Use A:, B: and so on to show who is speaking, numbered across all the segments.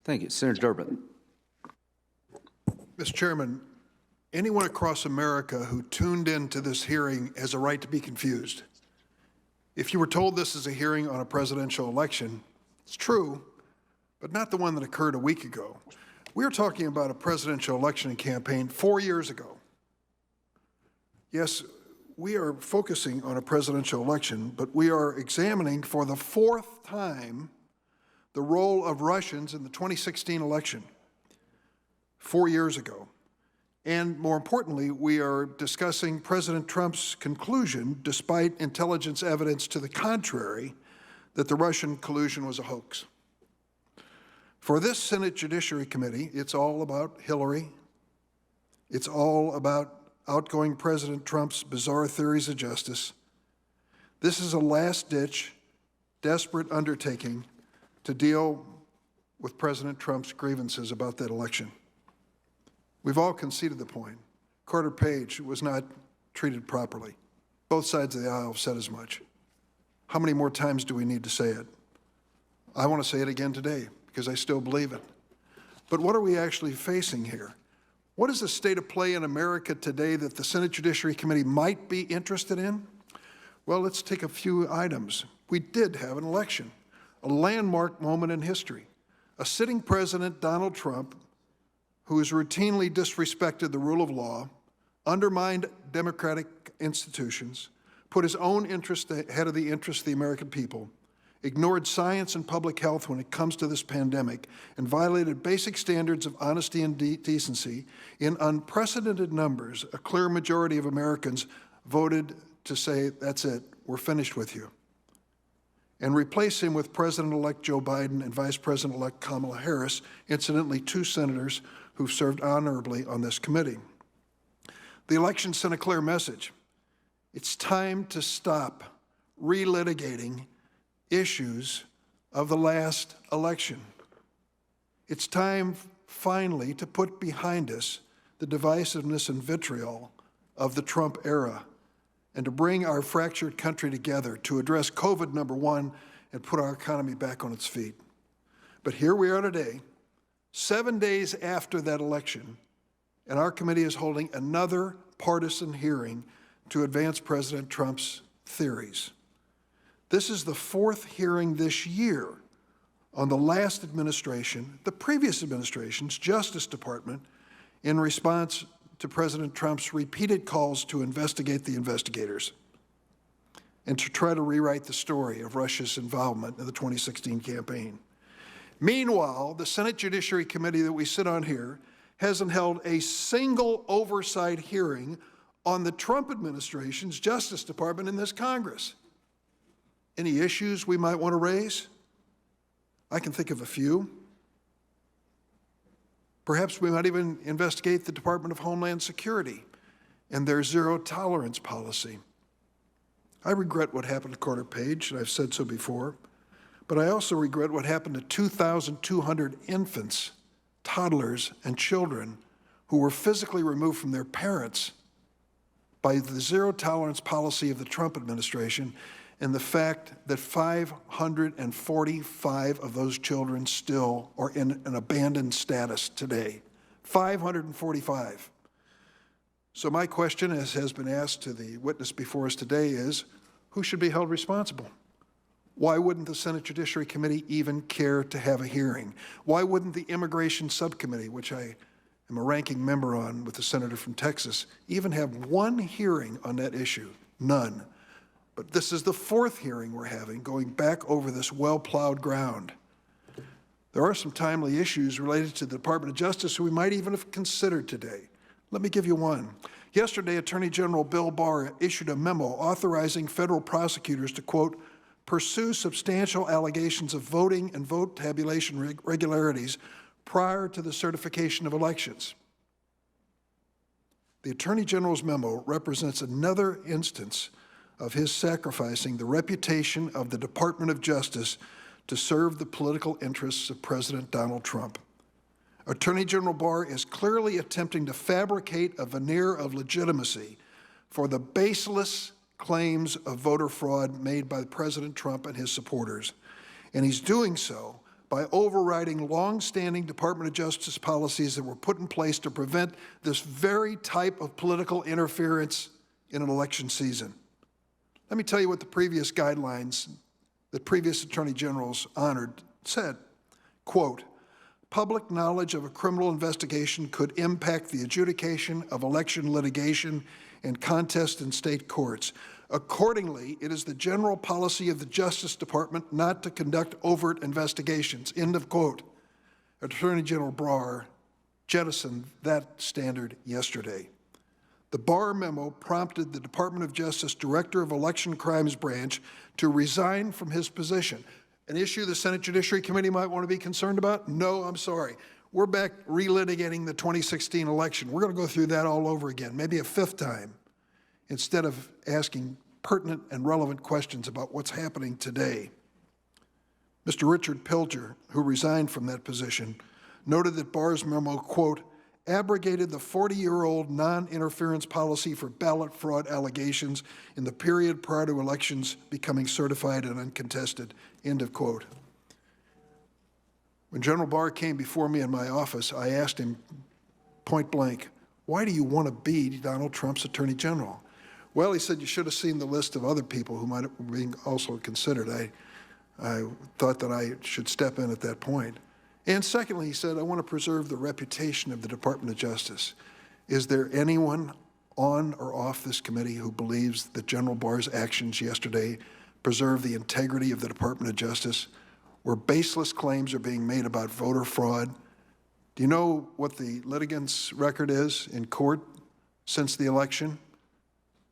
A: Thank you. Senator Durbin.
B: Mr. Chairman, anyone across America who tuned into this hearing has a right to be confused. If you were told this is a hearing on a presidential election, it's true, but not the one that occurred a week ago. We're talking about a presidential election campaign 4 years ago. Yes, we are focusing on a presidential election, but we are examining for the fourth time the role of Russians in the 2016 election 4 years ago. And more importantly, we are discussing President Trump's conclusion, despite intelligence evidence to the contrary, that the Russian collusion was a hoax. For this Senate Judiciary Committee, it's all about Hillary. It's all about outgoing President Trump's bizarre theories of justice. This is a last-ditch, desperate undertaking to deal with President Trump's grievances about that election. We've all conceded the point. Carter Page was not treated properly. Both sides of the aisle have said as much. How many more times do we need to say it? I want to say it again today because I still believe it. But what are we actually facing here? What is the state of play in America today that the Senate Judiciary Committee might be interested in? Well, let's take a few items. We did have an election, a landmark moment in history. A sitting president, Donald Trump, who has routinely disrespected the rule of law, undermined democratic institutions, put his own interest ahead of the interest of the American people, ignored science and public health when it comes to this pandemic, and violated basic standards of honesty and decency. In unprecedented numbers, a clear majority of Americans voted to say, that's it, we're finished with you, and replace him with President-elect Joe Biden and Vice President-elect Kamala Harris, incidentally 2 senators who've served honorably on this committee. The election sent a clear message. It's time to stop relitigating issues of the last election. It's time, finally, to put behind us the divisiveness and vitriol of the Trump era and to bring our fractured country together to address COVID, #1, and put our economy back on its feet. But here we are today, 7 days after that election, and our committee is holding another partisan hearing to advance President Trump's theories. This is the 4th hearing this year on the last administration, the previous administration's Justice Department, in response to President Trump's repeated calls to investigate the investigators and to try to rewrite the story of Russia's involvement in the 2016 campaign. Meanwhile, the Senate Judiciary Committee that we sit on here hasn't held a single oversight hearing on the Trump administration's Justice Department in this Congress. Any issues we might want to raise? I can think of a few. Perhaps we might even investigate the Department of Homeland Security and their zero-tolerance policy. I regret what happened to Carter Page, and I've said so before, but I also regret what happened to 2,200 infants, toddlers, and children who were physically removed from their parents by the zero-tolerance policy of the Trump administration, and the fact that 545 of those children still are in an abandoned status today. 545. So my question, as has been asked to the witness before us today, is who should be held responsible? Why wouldn't the Senate Judiciary Committee even care to have a hearing? Why wouldn't the Immigration Subcommittee, which I am a ranking member on with the senator from Texas, even have one hearing on that issue? None. But this is the 4th hearing we're having, going back over this well-plowed ground. There are some timely issues related to the Department of Justice we might even have considered today. Let me give you one. Yesterday, Attorney General Bill Barr issued a memo authorizing federal prosecutors to, quote, pursue substantial allegations of voting and vote tabulation irregularities prior to the certification of elections. The Attorney General's memo represents another instance of his sacrificing the reputation of the Department of Justice to serve the political interests of President Donald Trump. Attorney General Barr is clearly attempting to fabricate a veneer of legitimacy for the baseless claims of voter fraud made by President Trump and his supporters. And he's doing so by overriding long-standing Department of Justice policies that were put in place to prevent this very type of political interference in an election season. Let me tell you what the previous guidelines that previous attorney generals honored said. Quote, public knowledge of a criminal investigation could impact the adjudication of election litigation and contest in state courts. Accordingly, it is the general policy of the Justice Department not to conduct overt investigations. End of quote. Attorney General Barr jettisoned that standard yesterday. The Barr memo prompted the Department of Justice Director of Election Crimes Branch to resign from his position. An issue the Senate Judiciary Committee might want to be concerned about? No, I'm sorry. We're back relitigating the 2016 election. We're going to go through that all over again, maybe a fifth time, instead of asking pertinent and relevant questions about what's happening today. Mr. Richard Pilger, who resigned from that position, noted that Barr's memo, quote, abrogated the 40-year-old non-interference policy for ballot fraud allegations in the period prior to elections becoming certified and uncontested, end of quote. When General Barr came before me in my office, I asked him point blank, why do you want to be Donald Trump's Attorney General? Well, he said, you should have seen the list of other people who might have been also considered. I thought that I should step in at that point. And secondly, he said, I want to preserve the reputation of the Department of Justice. Is there anyone on or off this committee who believes that General Barr's actions yesterday preserve the integrity of the Department of Justice, where baseless claims are being made about voter fraud? Do you know what the litigants' record is in court since the election,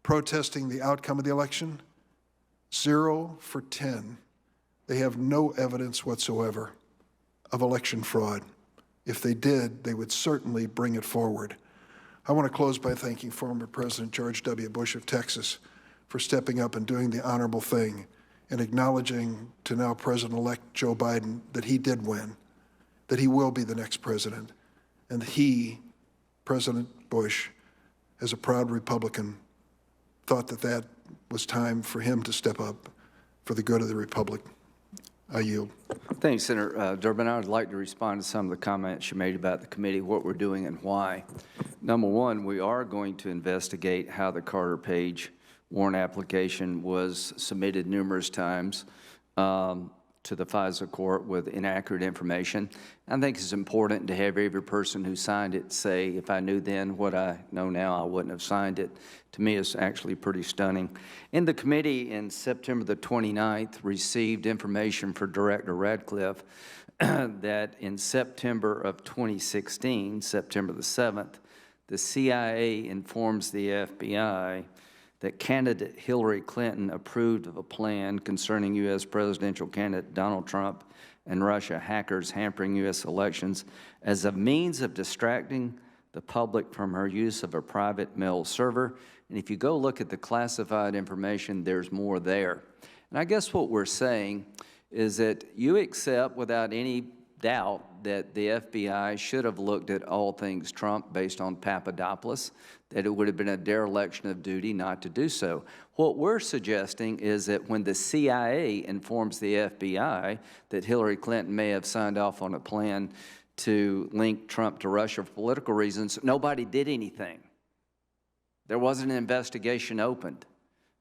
B: protesting the outcome of the election? 0 for 10. They have no evidence whatsoever of election fraud. If they did, they would certainly bring it forward. I want to close by thanking former President George W. Bush of Texas for stepping up and doing the honorable thing and acknowledging to now President-elect Joe Biden that he did win, that he will be the next president, and he, President Bush, as a proud Republican, thought that that was time for him to step up for the good of the Republic. I yield.
A: Thanks, Senator Durbin. I would like to respond to some of the comments you made about the committee, what we're doing and why. Number one, we are going to investigate how the Carter Page warrant application was submitted numerous times to the FISA court with inaccurate information. I think it's important to have every person who signed it say, if I knew then what I know now, I wouldn't have signed it. To me, it's actually pretty stunning. In the committee in September the 29th received information for Director Radcliffe that in September of 2016, September the 7th, the CIA informs the FBI that candidate Hillary Clinton approved of a plan concerning U.S. presidential candidate Donald Trump and Russia hackers hampering U.S. elections as a means of distracting the public from her use of a private mail server. And if you go look at the classified information, there's more there. And I guess what we're saying is that you accept without any doubt that the FBI should have looked at all things Trump based on Papadopoulos, that it would have been a dereliction of duty not to do so. What we're suggesting is that when the CIA informs the FBI that Hillary Clinton may have signed off on a plan to link Trump to Russia for political reasons, nobody did anything. There wasn't an investigation opened.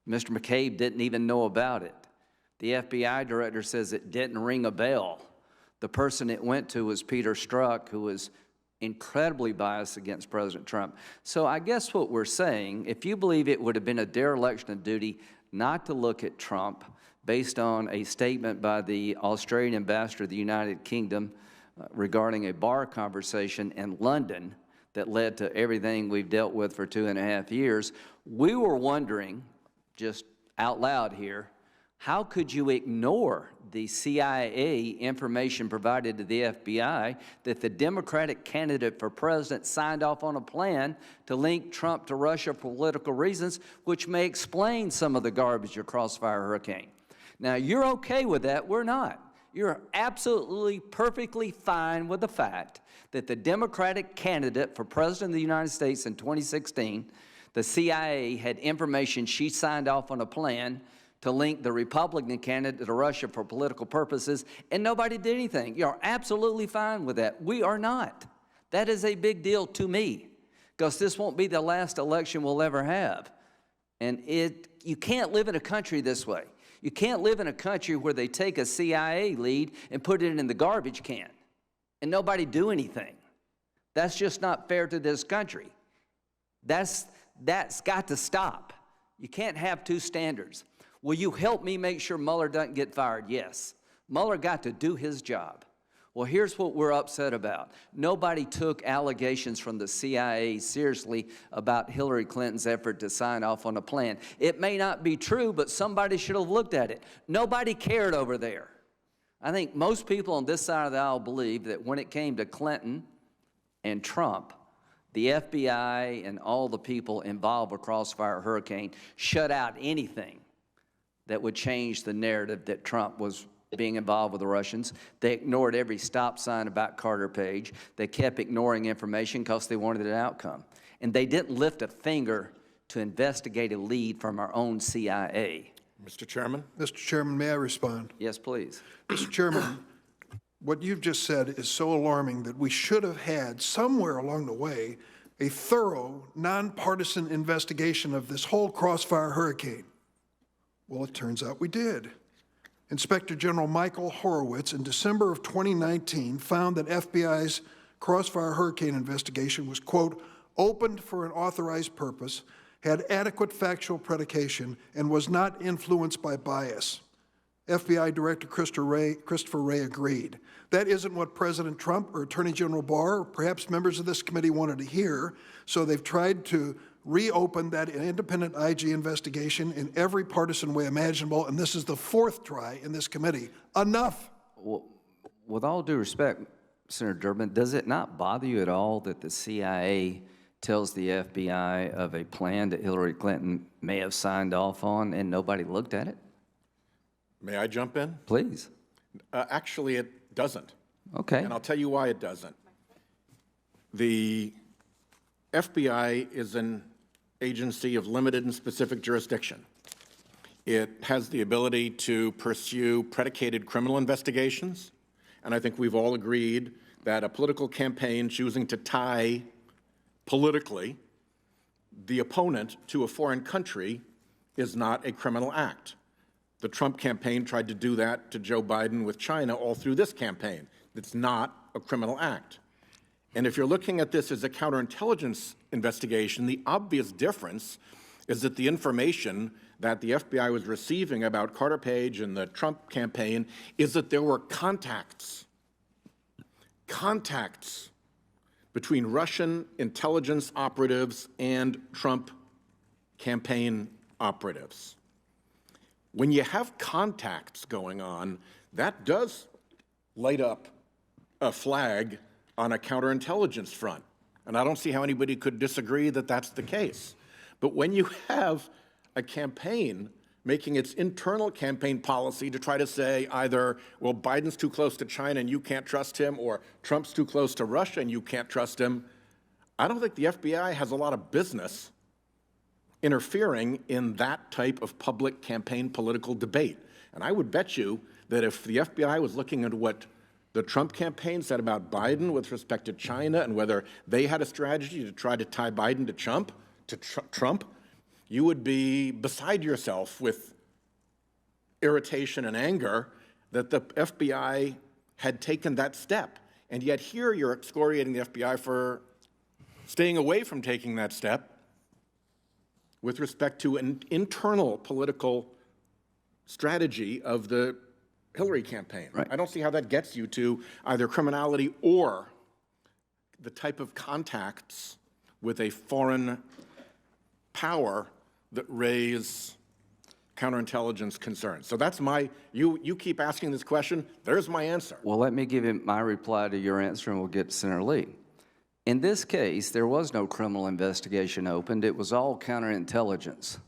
A: Mr. McCabe didn't even know about it. The FBI director says it didn't ring a bell. The person it went to was Peter Strzok, who was incredibly biased against President Trump. So I guess what we're saying, if you believe it would have been a dereliction of duty not to look at Trump based on a statement by the Australian ambassador to the United Kingdom regarding a bar conversation in London that led to everything we've dealt with for 2.5 years, we were wondering, just out loud here, how could you ignore the CIA information provided to the FBI that the Democratic candidate for president signed off on a plan to link Trump to Russia for political reasons, which may explain some of the garbage of Crossfire Hurricane? Now, you're okay with that. We're not. You're absolutely, perfectly fine with the fact that the Democratic candidate for president of the United States in 2016, the CIA had information she signed off on a plan to link the Republican candidate to Russia for political purposes, and nobody did anything. You're absolutely fine with that. We are not. That is a big deal to me, because this won't be the last election we'll ever have. And you can't live in a country this way. You can't live in a country where they take a CIA lead and put it in the garbage can and nobody do anything. That's just not fair to this country. That's got to stop. You can't have two standards. Will you help me make sure Mueller doesn't get fired? Yes. Mueller got to do his job. Well, here's what we're upset about. Nobody took allegations from the CIA seriously about Hillary Clinton's effort to sign off on a plan. It may not be true, but somebody should have looked at it. Nobody cared over there. I think most people on this side of the aisle believe that when it came to Clinton and Trump, the FBI and all the people involved with Crossfire Hurricane shut out anything that would change the narrative that Trump was being involved with the Russians. They ignored every stop sign about Carter Page. They kept ignoring information because they wanted an outcome. And they didn't lift a finger to investigate a lead from our own CIA.
C: Mr. Chairman?
B: Mr. Chairman, may I respond?
A: Yes, please.
B: Mr. Chairman, what you've just said is so alarming that we should have had somewhere along the way a thorough, nonpartisan investigation of this whole Crossfire Hurricane. Well, it turns out we did. Inspector General Michael Horowitz in December of 2019 found that FBI's Crossfire Hurricane investigation was, quote, opened for an authorized purpose, had adequate factual predication, and was not influenced by bias. FBI Director Christopher Wray agreed. That isn't what President Trump or Attorney General Barr or perhaps members of this committee wanted to hear, so they've tried to reopen that independent IG investigation in every partisan way imaginable, and this is the fourth try in this committee. Enough.
A: Well, with all due respect, Senator Durbin, does it not bother you at all that the CIA tells the FBI of a plan that Hillary Clinton may have signed off on and nobody looked at it?
C: May I jump in?
A: Please.
C: Actually, it doesn't.
A: Okay.
C: And I'll tell you why it doesn't. The FBI is an agency of limited and specific jurisdiction. It has the ability to pursue predicated criminal investigations, and I think we've all agreed that a political campaign choosing to tie politically the opponent to a foreign country is not a criminal act. The Trump campaign tried to do that to Joe Biden with China all through this campaign. It's not a criminal act. And if you're looking at this as a counterintelligence investigation, the obvious difference is that the information that the FBI was receiving about Carter Page and the Trump campaign is that there were contacts between Russian intelligence operatives and Trump campaign operatives. When you have contacts going on, that does light up a flag on a counterintelligence front. And I don't see how anybody could disagree that that's the case. But when you have a campaign making its internal campaign policy to try to say either, well, Biden's too close to China and you can't trust him, or Trump's too close to Russia and you can't trust him, I don't think the FBI has a lot of business interfering in that type of public campaign political debate. And I would bet you that if the FBI was looking at what the Trump campaign said about Biden with respect to China and whether they had a strategy to try to tie Biden to Trump, you would be beside yourself with irritation and anger that the FBI had taken that step. And yet here you're excoriating the FBI for staying away from taking that step with respect to an internal political strategy of the Hillary campaign.
A: Right.
C: I don't see how that gets you to either criminality or the type of contacts with a foreign power that raise counterintelligence concerns. So that's you keep asking this question, there's my answer.
A: Well, let me give you my reply to your answer and we'll get to Senator Lee. In this case, there was no criminal investigation opened. It was all counterintelligence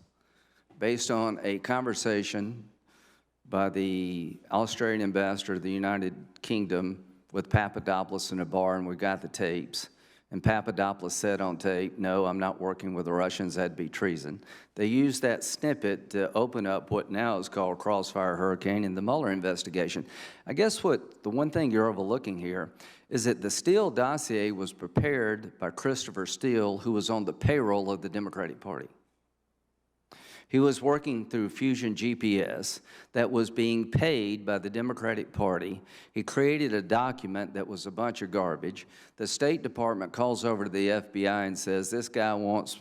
A: based on a conversation by the Australian ambassador to the United Kingdom with Papadopoulos in a bar, and we got the tapes, And Papadopoulos said on tape, no, I'm not working with the Russians, that'd be treason. They used that snippet to open up what now is called Crossfire Hurricane in the Mueller investigation. I guess what the one thing you're overlooking here is that the Steele dossier was prepared by Christopher Steele, who was on the payroll of the Democratic Party. He was working through Fusion GPS that was being paid by the Democratic Party. He created a document that was a bunch of garbage. The State Department calls over to the FBI and says, this guy wants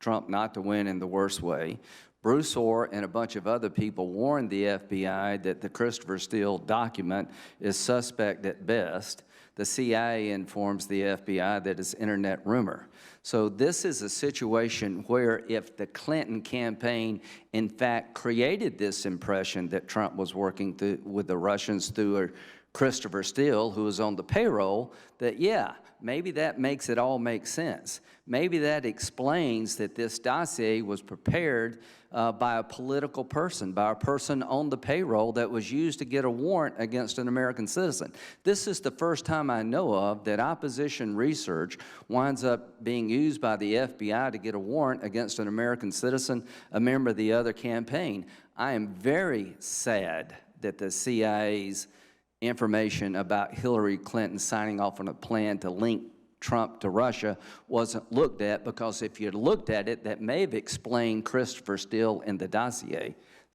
A: Trump not to win in the worst way. Bruce Orr and a bunch of other people warned the FBI that the Christopher Steele document is suspect at best. The CIA informs the FBI that it's internet rumor. So this is a situation where if the Clinton campaign, in fact, created this impression that Trump was working with the Russians through Christopher Steele, who was on the payroll, that, yeah, maybe that makes it all make sense. Maybe that explains that this dossier was prepared by a political person, by a person on the payroll that was used to get a warrant against an American citizen. This is the first time I know of that opposition research winds up being used by the FBI to get a warrant against an American citizen, a member of the other campaign. I am very sad that the CIA's information about Hillary Clinton signing off on a plan to link Trump to Russia wasn't looked at, because if you had looked at it, that may have explained Christopher Steele in the dossier.